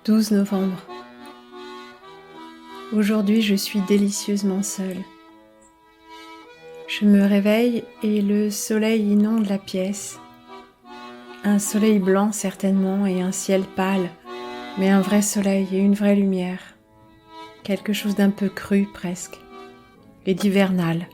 12 novembre. Aujourd'hui, je suis délicieusement seule. Je me réveille et le soleil inonde la pièce. Un soleil blanc certainement et un ciel pâle, mais un vrai soleil et une vraie lumière. Quelque chose d'un peu cru presque, et d'hivernal.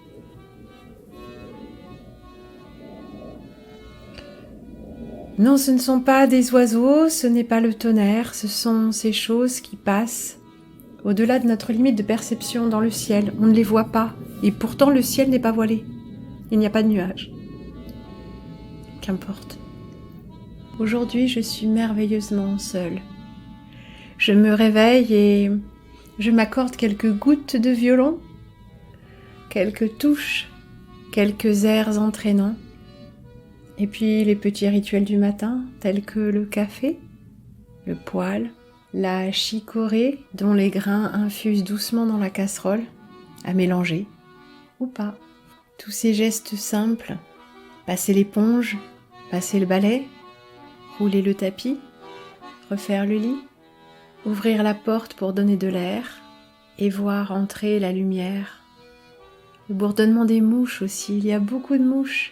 Non, ce ne sont pas des oiseaux, ce n'est pas le tonnerre, ce sont ces choses qui passent au-delà de notre limite de perception dans le ciel. On ne les voit pas, et pourtant le ciel n'est pas voilé. Il n'y a pas de nuages. Qu'importe. Aujourd'hui, je suis merveilleusement seule. Je me réveille et je m'accorde quelques gouttes de violon, quelques touches, quelques airs entraînants. Et puis les petits rituels du matin, tels que le café, le poêle, la chicorée dont les grains infusent doucement dans la casserole, à mélanger, ou pas. Tous ces gestes simples, passer l'éponge, passer le balai, rouler le tapis, refaire le lit, ouvrir la porte pour donner de l'air et voir entrer la lumière. Le bourdonnement des mouches aussi, il y a beaucoup de mouches.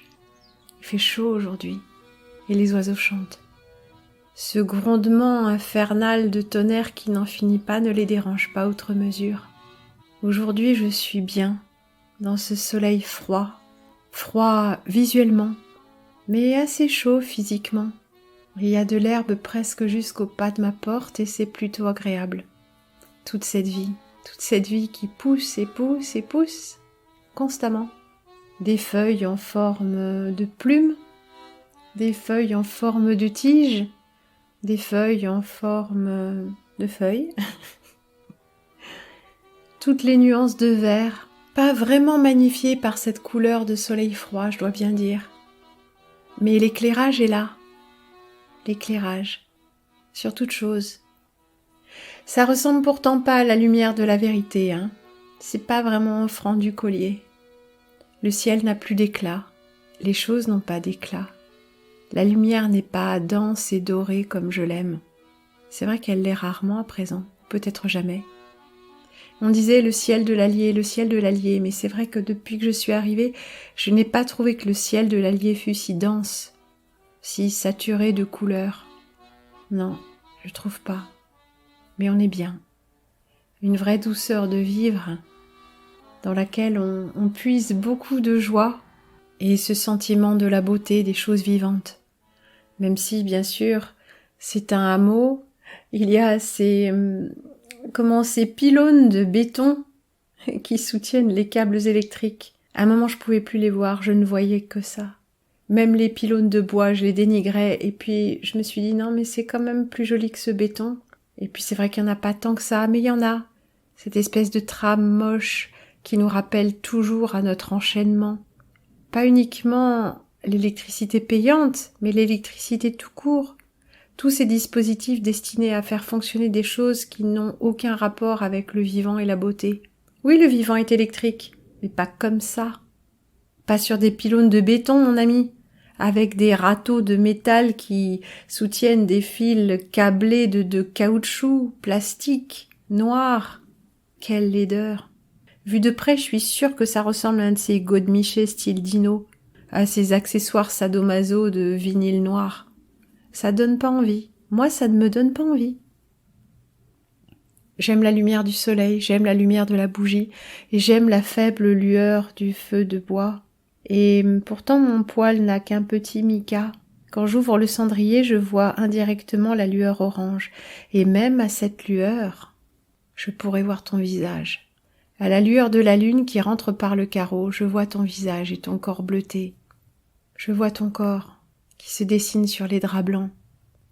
Il fait chaud aujourd'hui et les oiseaux chantent. Ce grondement infernal de tonnerre qui n'en finit pas ne les dérange pas outre mesure. Aujourd'hui, je suis bien dans ce soleil froid visuellement, mais assez chaud physiquement. Il y a de l'herbe presque jusqu'au pas de ma porte et c'est plutôt agréable. Toute cette vie qui pousse et pousse et pousse constamment. Des feuilles en forme de plumes, des feuilles en forme de tiges, des feuilles en forme de feuilles. Toutes les nuances de vert, pas vraiment magnifiées par cette couleur de soleil froid, je dois bien dire. Mais l'éclairage est là. L'éclairage, sur toute chose. Ça ressemble pourtant pas à la lumière de la vérité, hein. C'est pas vraiment offrant du collier. Le ciel n'a plus d'éclat, les choses n'ont pas d'éclat. La lumière n'est pas dense et dorée comme je l'aime. C'est vrai qu'elle l'est rarement à présent, peut-être jamais. On disait le ciel de l'Allier, mais c'est vrai que depuis que je suis arrivée, je n'ai pas trouvé que le ciel de l'Allier fût si dense, si saturé de couleurs. Non, je trouve pas. Mais on est bien. Une vraie douceur de vivre, dans laquelle on puise beaucoup de joie et ce sentiment de la beauté des choses vivantes. Même si, bien sûr, c'est un hameau, il y a ces pylônes de béton qui soutiennent les câbles électriques. À un moment, je pouvais plus les voir, je ne voyais que ça. Même les pylônes de bois, je les dénigrais, et puis je me suis dit non, mais c'est quand même plus joli que ce béton. Et puis c'est vrai qu'il n'y en a pas tant que ça, mais il y en a. Cette espèce de trame moche qui nous rappelle toujours à notre enchaînement. Pas uniquement l'électricité payante, mais l'électricité tout court. Tous ces dispositifs destinés à faire fonctionner des choses qui n'ont aucun rapport avec le vivant et la beauté. Oui, le vivant est électrique, mais pas comme ça. Pas sur des pylônes de béton, mon ami, avec des râteaux de métal qui soutiennent des fils câblés de caoutchouc, plastique, noir. Quelle laideur! Vu de près, je suis sûre que ça ressemble à un de ces godemichés style dino, à ces accessoires sadomaso de vinyle noir. Ça donne pas envie. Moi, ça ne me donne pas envie. J'aime la lumière du soleil, j'aime la lumière de la bougie, et j'aime la faible lueur du feu de bois. Et pourtant, mon poêle n'a qu'un petit mica. Quand j'ouvre le cendrier, je vois indirectement la lueur orange. Et même à cette lueur, je pourrais voir ton visage. À la lueur de la lune qui rentre par le carreau, je vois ton visage et ton corps bleuté. Je vois ton corps qui se dessine sur les draps blancs.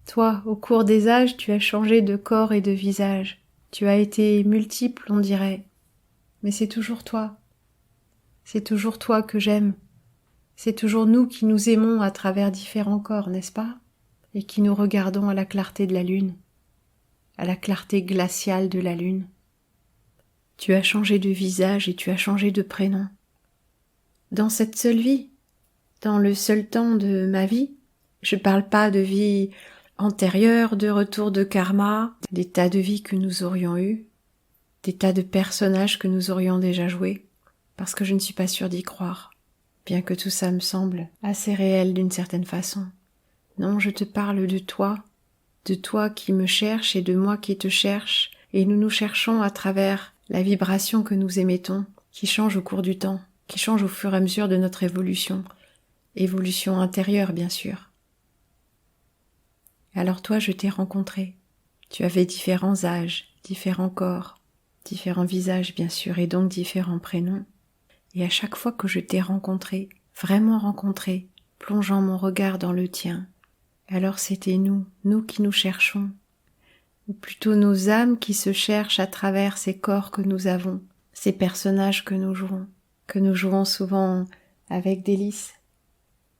Toi, au cours des âges, tu as changé de corps et de visage. Tu as été multiple, on dirait. Mais c'est toujours toi. C'est toujours toi que j'aime. C'est toujours nous qui nous aimons à travers différents corps, n'est-ce pas? Et qui nous regardons à la clarté de la lune, à la clarté glaciale de la lune. Tu as changé de visage et tu as changé de prénom. Dans cette seule vie, dans le seul temps de ma vie, je parle pas de vie antérieures de retour de karma, des tas de vies que nous aurions eues, des tas de personnages que nous aurions déjà joués, parce que je ne suis pas sûre d'y croire, bien que tout ça me semble assez réel d'une certaine façon. Non, je te parle de toi qui me cherche et de moi qui te cherche, et nous nous cherchons à travers la vibration que nous émettons, qui change au cours du temps, qui change au fur et à mesure de notre évolution intérieure bien sûr. Alors toi, je t'ai rencontré. Tu avais différents âges, différents corps, différents visages bien sûr, et donc différents prénoms. Et à chaque fois que je t'ai rencontré, vraiment rencontré, plongeant mon regard dans le tien, alors c'était nous qui nous cherchons, ou plutôt nos âmes qui se cherchent à travers ces corps que nous avons, ces personnages que nous jouons souvent avec délice.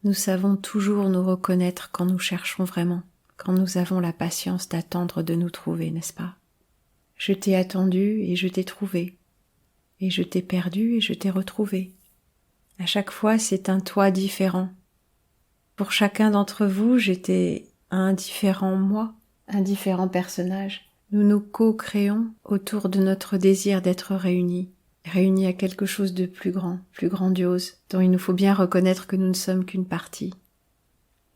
Nous savons toujours nous reconnaître quand nous cherchons vraiment, quand nous avons la patience d'attendre de nous trouver, n'est-ce pas? Je t'ai attendu et je t'ai trouvé, et je t'ai perdu et je t'ai retrouvé. À chaque fois, c'est un toi différent. Pour chacun d'entre vous, j'étais un différent moi, un différent personnage. Nous nous co-créons autour de notre désir d'être réunis à quelque chose de plus grand, plus grandiose, dont il nous faut bien reconnaître que nous ne sommes qu'une partie,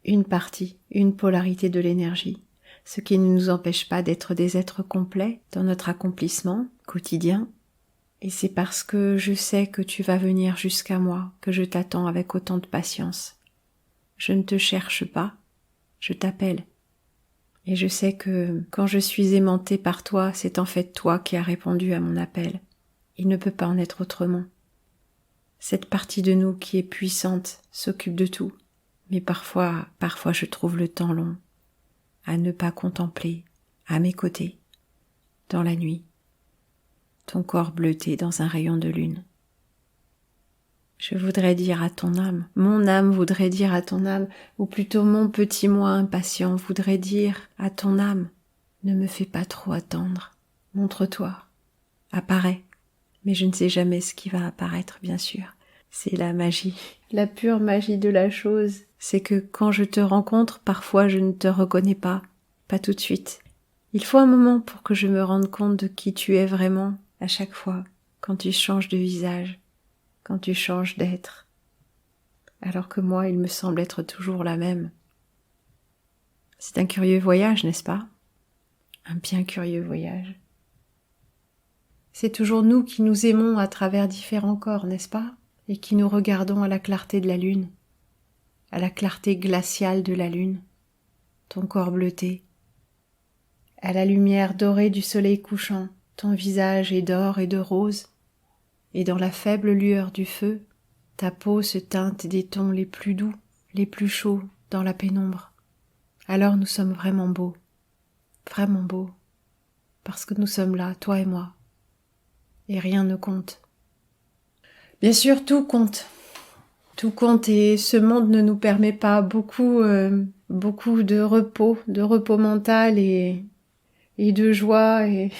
une polarité de l'énergie, ce qui ne nous empêche pas d'être des êtres complets dans notre accomplissement quotidien. Et c'est parce que je sais que tu vas venir jusqu'à moi que je t'attends avec autant de patience. Je ne te cherche pas, je t'appelle. Et je sais que quand je suis aimantée par toi, c'est en fait toi qui as répondu à mon appel. Il ne peut pas en être autrement. Cette partie de nous qui est puissante s'occupe de tout, mais parfois je trouve le temps long à ne pas contempler, à mes côtés, dans la nuit, ton corps bleuté dans un rayon de lune. Je voudrais dire à ton âme, mon âme voudrait dire à ton âme, ou plutôt mon petit moi impatient voudrait dire à ton âme, ne me fais pas trop attendre, montre-toi, apparais. Mais je ne sais jamais ce qui va apparaître, bien sûr. C'est la magie, la pure magie de la chose. C'est que quand je te rencontre, parfois je ne te reconnais pas tout de suite. Il faut un moment pour que je me rende compte de qui tu es vraiment à chaque fois, quand tu changes de visage, quand tu changes d'être. Alors que moi, il me semble être toujours la même. C'est un curieux voyage, n'est-ce pas? Un bien curieux voyage. C'est toujours nous qui nous aimons à travers différents corps, n'est-ce pas? Et qui nous regardons à la clarté de la lune, à la clarté glaciale de la lune, ton corps bleuté, à la lumière dorée du soleil couchant, ton visage est d'or et de rose, et dans la faible lueur du feu, ta peau se teinte des tons les plus doux, les plus chauds dans la pénombre. Alors nous sommes vraiment beaux, parce que nous sommes là, toi et moi. Et rien ne compte. Bien sûr, tout compte. Tout compte et ce monde ne nous permet pas beaucoup de repos mental et de joie et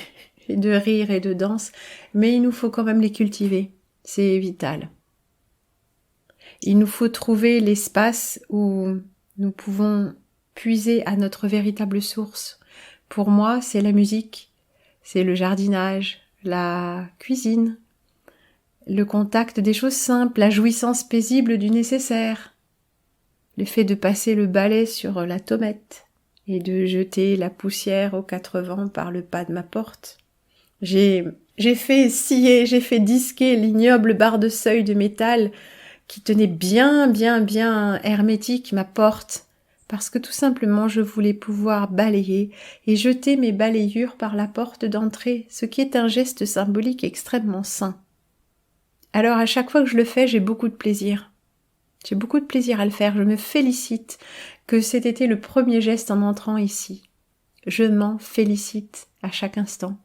de rire et de danse. Mais il nous faut quand même les cultiver. C'est vital. Il nous faut trouver l'espace où nous pouvons puiser à notre véritable source. Pour moi, c'est la musique, c'est le jardinage, la cuisine, le contact des choses simples, la jouissance paisible du nécessaire, le fait de passer le balai sur la tomate et de jeter la poussière aux quatre vents par le pas de ma porte. J'ai fait scier, j'ai fait disquer l'ignoble barre de seuil de métal qui tenait bien hermétique ma porte, parce que tout simplement je voulais pouvoir balayer et jeter mes balayures par la porte d'entrée, ce qui est un geste symbolique extrêmement sain. Alors à chaque fois que je le fais, j'ai beaucoup de plaisir. J'ai beaucoup de plaisir à le faire, je me félicite que cet été le premier geste en entrant ici. Je m'en félicite à chaque instant.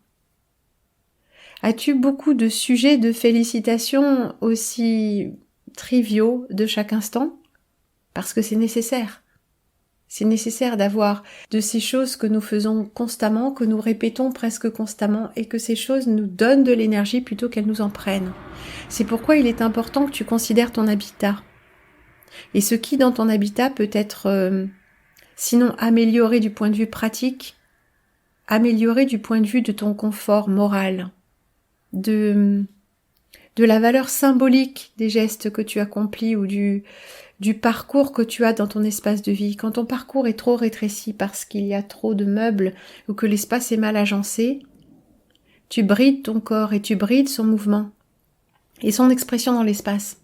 As-tu beaucoup de sujets de félicitations aussi triviaux de chaque instant? Parce que c'est nécessaire. C'est nécessaire d'avoir de ces choses que nous faisons constamment, que nous répétons presque constamment, et que ces choses nous donnent de l'énergie plutôt qu'elles nous en prennent. C'est pourquoi il est important que tu considères ton habitat. Et ce qui dans ton habitat peut être Sinon, améliorer du point de vue pratique, améliorer du point de vue de ton confort moral, de la valeur symbolique des gestes que tu accomplis ou du parcours que tu as dans ton espace de vie. Quand ton parcours est trop rétréci parce qu'il y a trop de meubles ou que l'espace est mal agencé, tu brides ton corps et tu brides son mouvement et son expression dans l'espace.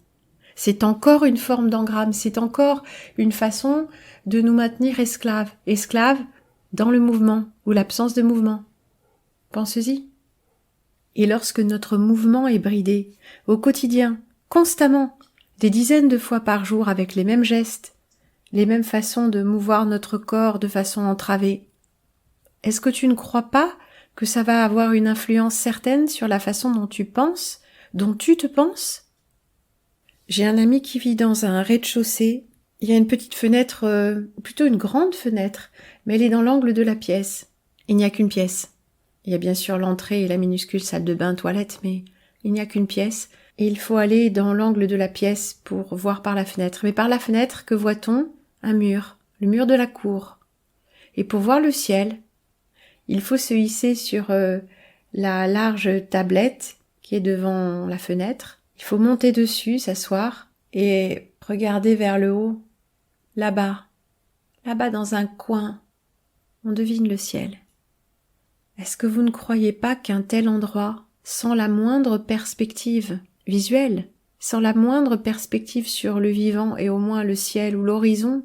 C'est encore une forme d'engramme, c'est encore une façon de nous maintenir esclaves dans le mouvement ou l'absence de mouvement. Pense-y. Et lorsque notre mouvement est bridé, au quotidien, constamment, des dizaines de fois par jour avec les mêmes gestes, les mêmes façons de mouvoir notre corps de façon entravée, est-ce que tu ne crois pas que ça va avoir une influence certaine sur la façon dont tu penses, dont tu te penses ? J'ai un ami qui vit dans un rez-de-chaussée. Il y a une petite fenêtre, plutôt une grande fenêtre, mais elle est dans l'angle de la pièce. Il n'y a qu'une pièce. Il y a bien sûr l'entrée et la minuscule salle de bain, toilette, mais il n'y a qu'une pièce. Et il faut aller dans l'angle de la pièce pour voir par la fenêtre. Mais par la fenêtre, que voit-on ? Un mur, le mur de la cour. Et pour voir le ciel, il faut se hisser sur la large tablette qui est devant la fenêtre. Il faut monter dessus, s'asseoir et regarder vers le haut, là-bas dans un coin, on devine le ciel. Est-ce que vous ne croyez pas qu'un tel endroit, sans la moindre perspective visuelle, sans la moindre perspective sur le vivant et au moins le ciel ou l'horizon,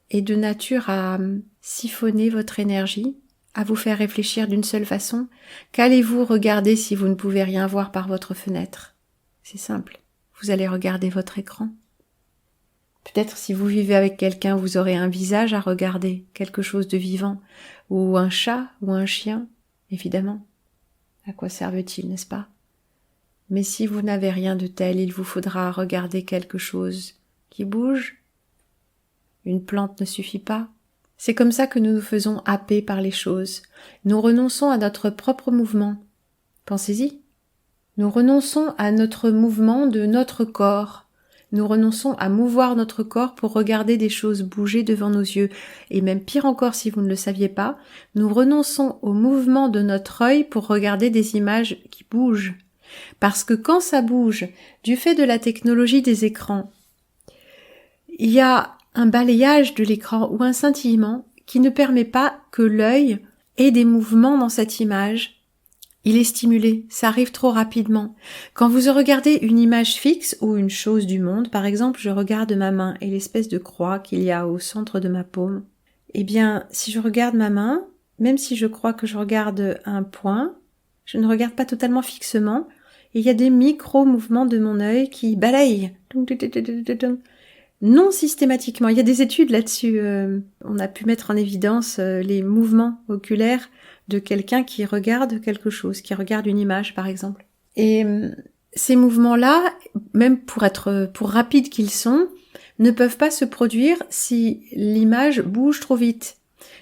est de nature à siphonner votre énergie, à vous faire réfléchir d'une seule façon ? Qu'allez-vous regarder si vous ne pouvez rien voir par votre fenêtre ? C'est simple, vous allez regarder votre écran. Peut-être si vous vivez avec quelqu'un, vous aurez un visage à regarder, quelque chose de vivant, ou un chat, ou un chien, évidemment. À quoi servent-ils, n'est-ce pas ? Mais si vous n'avez rien de tel, il vous faudra regarder quelque chose qui bouge. Une plante ne suffit pas. C'est comme ça que nous nous faisons happer par les choses. Nous renonçons à notre propre mouvement. Pensez-y. Nous renonçons à notre mouvement de notre corps. Nous renonçons à mouvoir notre corps pour regarder des choses bouger devant nos yeux. Et même pire encore, si vous ne le saviez pas, nous renonçons au mouvement de notre œil pour regarder des images qui bougent. Parce que quand ça bouge, du fait de la technologie des écrans, il y a un balayage de l'écran ou un scintillement qui ne permet pas que l'œil ait des mouvements dans cette image. Il est stimulé, ça arrive trop rapidement. Quand vous regardez une image fixe ou une chose du monde, par exemple, je regarde ma main et l'espèce de croix qu'il y a au centre de ma paume, eh bien, si je regarde ma main, même si je crois que je regarde un point, je ne regarde pas totalement fixement, et il y a des micro-mouvements de mon œil qui balayent. Non systématiquement. Il y a des études là-dessus. On a pu mettre en évidence les mouvements oculaires de quelqu'un qui regarde quelque chose, qui regarde une image par exemple. Et ces mouvements-là, même pour rapides qu'ils sont, ne peuvent pas se produire si l'image bouge trop vite.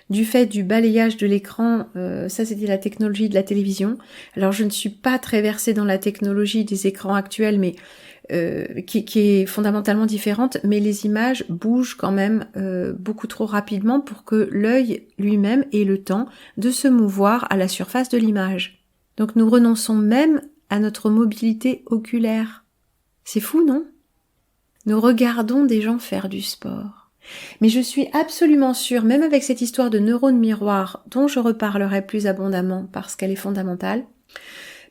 Du fait du balayage de l'écran, ça c'était la technologie de la télévision. Alors je ne suis pas très versée dans la technologie des écrans actuels, mais qui est fondamentalement différente, mais les images bougent quand même beaucoup trop rapidement pour que l'œil lui-même ait le temps de se mouvoir à la surface de l'image. Donc nous renonçons même à notre mobilité oculaire. C'est fou, non ? Nous regardons des gens faire du sport. Mais je suis absolument sûre, même avec cette histoire de neurones miroirs, dont je reparlerai plus abondamment parce qu'elle est fondamentale,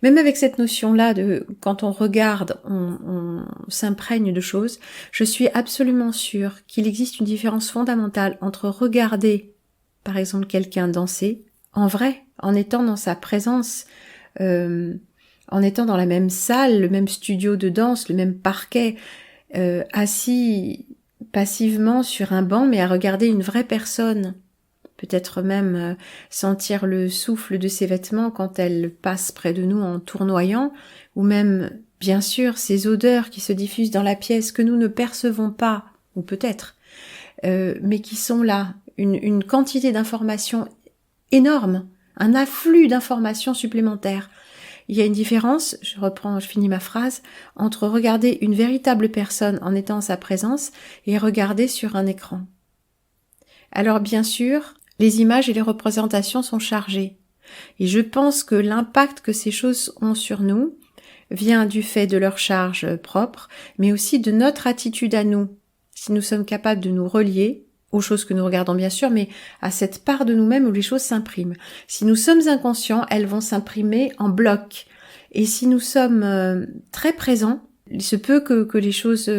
même avec cette notion-là de quand on regarde, on s'imprègne de choses, je suis absolument sûre qu'il existe une différence fondamentale entre regarder, par exemple, quelqu'un danser, en vrai, en étant dans sa présence, en étant dans la même salle, le même studio de danse, le même parquet, assis passivement sur un banc, mais à regarder une vraie personne. Peut-être même sentir le souffle de ses vêtements quand elle passe près de nous en tournoyant, ou même, bien sûr, ces odeurs qui se diffusent dans la pièce que nous ne percevons pas, ou peut-être, mais qui sont là, une quantité d'informations énorme, un afflux d'informations supplémentaires. Il y a une différence, je finis ma phrase, entre regarder une véritable personne en étant en sa présence et regarder sur un écran. Alors bien sûr, les images et les représentations sont chargées. Et je pense que l'impact que ces choses ont sur nous vient du fait de leur charge propre, mais aussi de notre attitude à nous. Si nous sommes capables de nous relier aux choses que nous regardons bien sûr, mais à cette part de nous-mêmes où les choses s'impriment. Si nous sommes inconscients, elles vont s'imprimer en bloc. Et si nous sommes très présents, il se peut que les choses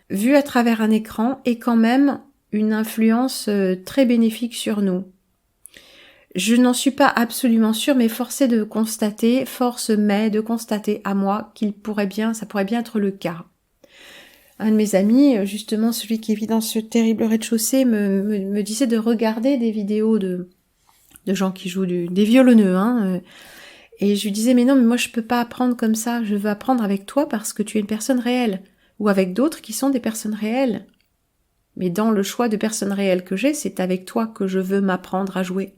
vues à travers un écran aient quand même une influence très bénéfique sur nous. Je n'en suis pas absolument sûre, mais force m'est de constater à moi ça pourrait bien être le cas. Un de mes amis, justement celui qui vit dans ce terrible rez-de-chaussée, me disait de regarder des vidéos de gens qui jouent des violoneux, et je lui disais mais non, mais moi je peux pas apprendre comme ça, je veux apprendre avec toi parce que tu es une personne réelle, ou avec d'autres qui sont des personnes réelles. Mais dans le choix de personnes réelles que j'ai, c'est avec toi que je veux m'apprendre à jouer.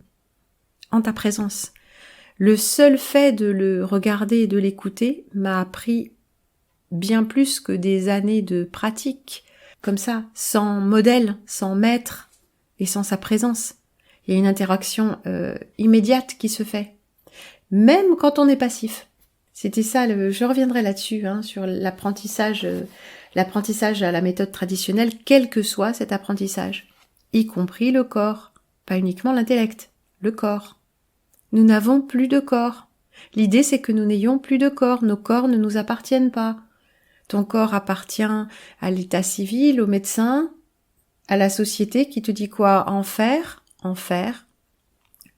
En ta présence. Le seul fait de le regarder et de l'écouter m'a appris bien plus que des années de pratique, comme ça, sans modèle, sans maître et sans sa présence. Il y a une interaction immédiate qui se fait, même quand on est passif. C'était ça, je reviendrai là-dessus, sur l'apprentissage à la méthode traditionnelle, quel que soit cet apprentissage, y compris le corps, pas uniquement l'intellect, le corps. Nous n'avons plus de corps. L'idée, c'est que nous n'ayons plus de corps. Nos corps ne nous appartiennent pas. Ton corps appartient à l'état civil, au médecin, à la société qui te dit quoi en faire,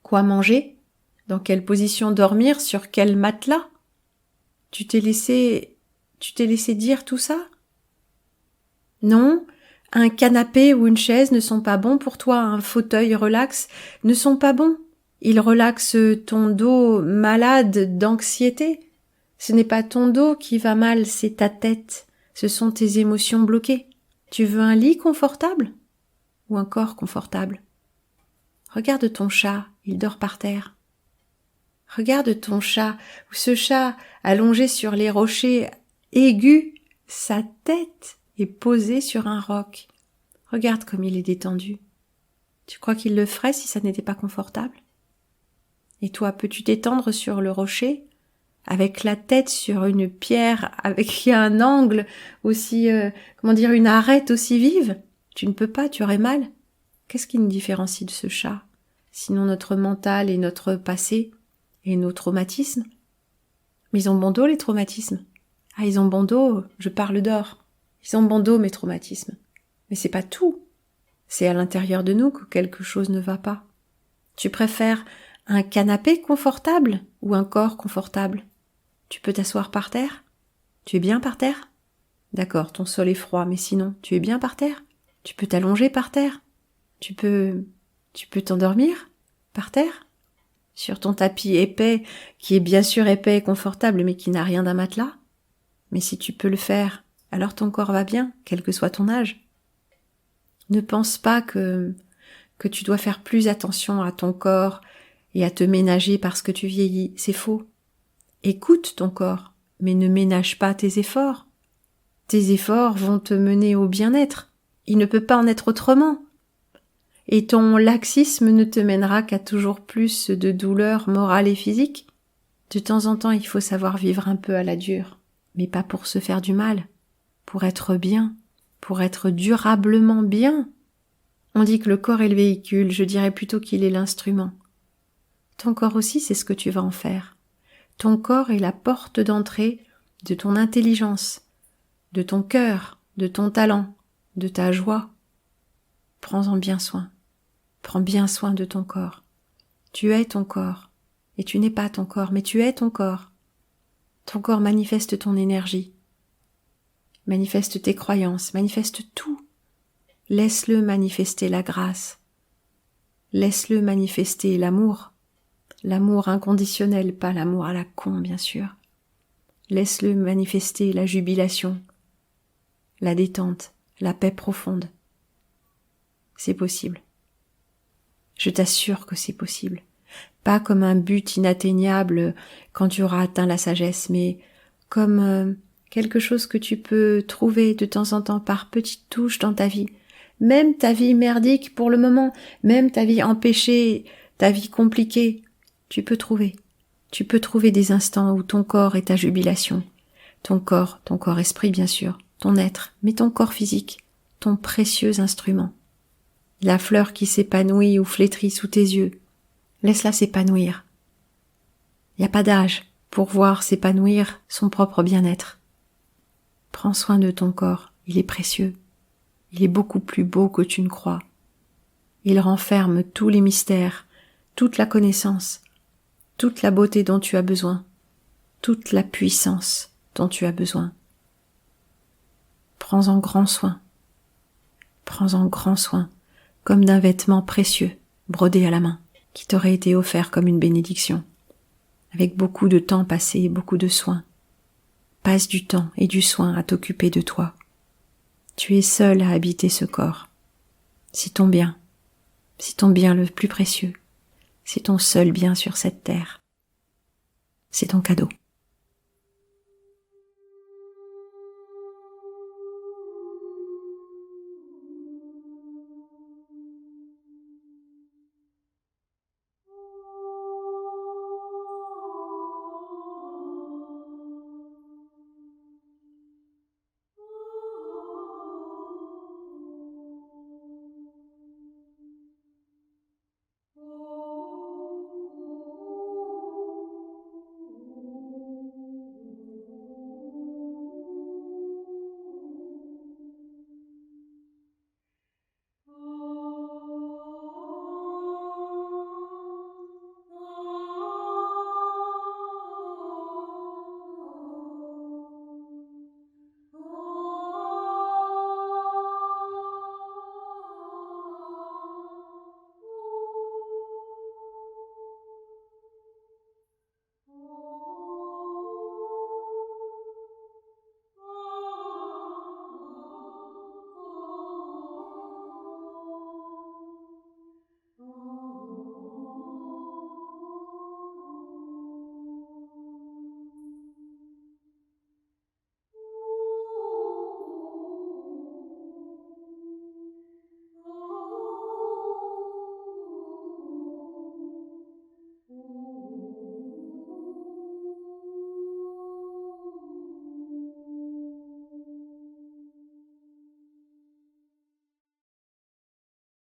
quoi manger, dans quelle position dormir, sur quel matelas. Tu t'es laissé dire tout ça? Non, un canapé ou une chaise ne sont pas bons pour toi, un fauteuil relax ne sont pas bons. Ils relaxent ton dos malade d'anxiété. Ce n'est pas ton dos qui va mal, c'est ta tête. Ce sont tes émotions bloquées. Tu veux un lit confortable ou un corps confortable? Regarde ton chat, il dort par terre. Regarde ton chat, ou ce chat allongé sur les rochers aigus, sa tête est posée sur un roc. Regarde comme il est détendu. Tu crois qu'il le ferait si ça n'était pas confortable? Et toi, peux-tu t'étendre sur le rocher, avec la tête sur une pierre, avec un angle aussi, une arête aussi vive? Tu ne peux pas, tu aurais mal. Qu'est-ce qui nous différencie de ce chat? Sinon notre mental et notre passé et nos traumatismes. Mais ils ont bon dos, les traumatismes. Ah, ils ont bon dos, je parle d'or. Ils ont bon dos, mes traumatismes. Mais c'est pas tout. C'est à l'intérieur de nous que quelque chose ne va pas. Tu préfères un canapé confortable ou un corps confortable? Tu peux t'asseoir par terre? Tu es bien par terre? D'accord, ton sol est froid, mais sinon, tu es bien par terre? Tu peux t'allonger par terre? Tu peux t'endormir par terre? Sur ton tapis épais, qui est bien sûr épais et confortable, mais qui n'a rien d'un matelas? Mais si tu peux le faire, alors ton corps va bien, quel que soit ton âge. Ne pense pas que tu dois faire plus attention à ton corps et à te ménager parce que tu vieillis, c'est faux. Écoute ton corps, mais ne ménage pas tes efforts. Tes efforts vont te mener au bien-être. Il ne peut pas en être autrement. Et ton laxisme ne te mènera qu'à toujours plus de douleurs morales et physiques. De temps en temps, il faut savoir vivre un peu à la dure, mais pas pour se faire du mal, pour être bien, pour être durablement bien. On dit que le corps est le véhicule, je dirais plutôt qu'il est l'instrument. Ton corps aussi, c'est ce que tu vas en faire. Ton corps est la porte d'entrée de ton intelligence, de ton cœur, de ton talent, de ta joie. Prends-en bien soin. Prends bien soin de ton corps. Tu es ton corps. Et tu n'es pas ton corps, mais tu es ton corps. Ton corps manifeste ton énergie. Manifeste tes croyances, manifeste tout. Laisse-le manifester la grâce. Laisse-le manifester l'amour. L'amour inconditionnel, pas l'amour à la con, bien sûr. Laisse-le manifester la jubilation, la détente, la paix profonde. C'est possible. Je t'assure que c'est possible. Pas comme un but inatteignable quand tu auras atteint la sagesse, mais comme quelque chose que tu peux trouver de temps en temps par petites touches dans ta vie, même ta vie merdique pour le moment, même ta vie empêchée, ta vie compliquée, tu peux trouver. Tu peux trouver des instants où ton corps est ta jubilation. Ton corps esprit bien sûr, ton être, mais ton corps physique, ton précieux instrument. La fleur qui s'épanouit ou flétrit sous tes yeux, laisse-la s'épanouir. Il n'y a pas d'âge pour voir s'épanouir son propre bien-être. Prends soin de ton corps, il est précieux. Il est beaucoup plus beau que tu ne crois. Il renferme tous les mystères, toute la connaissance, toute la beauté dont tu as besoin, toute la puissance dont tu as besoin. Prends-en grand soin. Prends-en grand soin, comme d'un vêtement précieux, brodé à la main, qui t'aurait été offert comme une bénédiction, avec beaucoup de temps passé et beaucoup de soin. Passe du temps et du soin à t'occuper de toi. Tu es seul à habiter ce corps. C'est ton bien le plus précieux. C'est ton seul bien sur cette terre. C'est ton cadeau.